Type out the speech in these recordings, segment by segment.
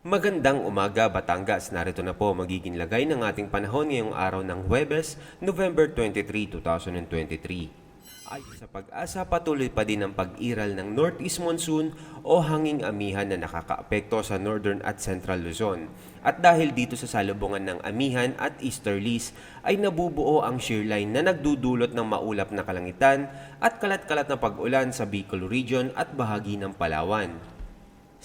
Magandang umaga, Batangas. Narito na po magiging lagay ng ating panahon ngayong araw ng Huwebes, November 23, 2023. Ayon sa Pag-asa, patuloy pa din ang pag-iral ng Northeast Monsoon o hanging amihan na nakakaapekto sa Northern at Central Luzon. At dahil dito sa salubungan ng amihan at easterlies ay nabubuo ang shear line na nagdudulot ng maulap na kalangitan at kalat-kalat na pag-ulan sa Bicol Region at bahagi ng Palawan.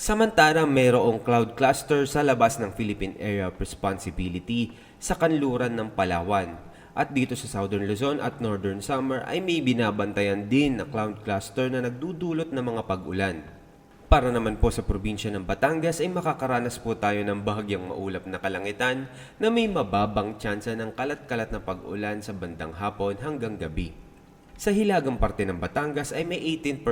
Samantalang mayroong cloud cluster sa labas ng Philippine Area of Responsibility sa kanluran ng Palawan. At dito sa Southern Luzon at Northern Samar ay may binabantayan din na cloud cluster na nagdudulot ng mga pag-ulan. Para naman po sa probinsya ng Batangas ay makakaranas po tayo ng bahagyang maulap na kalangitan na may mababang tsansa ng kalat-kalat na pag-ulan sa bandang hapon hanggang gabi. Sa hilagang parte ng Batangas ay may 18%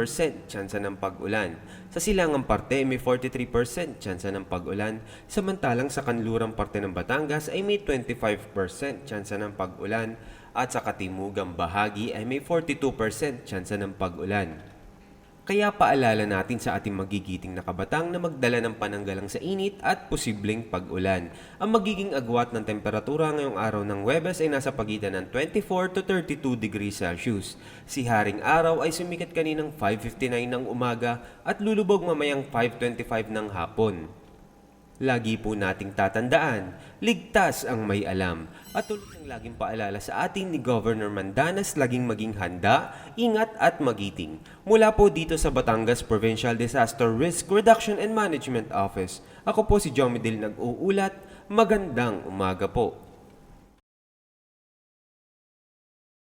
tsansa ng pag-ulan. Sa silangang parte ay may 43% tsansa ng pag-ulan. Samantalang sa kanlurang parte ng Batangas ay may 25% tsansa ng pag-ulan. At sa katimugang bahagi ay may 42% tsansa ng pag-ulan. Kaya paalala natin sa ating magigiting na kabatang na magdala ng pananggalang sa init at posibleng pag-ulan. Ang magiging agwat ng temperatura ngayong araw ng Huwebes ay nasa pagitan ng 24 to 32 degrees Celsius. Si Haring Araw ay sumikat kaninang 5:59 ng umaga at lulubog mamayang 5:25 ng hapon. Lagi po nating tatandaan, ligtas ang may alam. At tulad ng laging paalala sa atin ni Governor Mandanas, laging maging handa, ingat at magiting. Mula po dito sa Batangas Provincial Disaster Risk Reduction and Management Office, ako po si Jomidil nag-uulat. Magandang umaga po.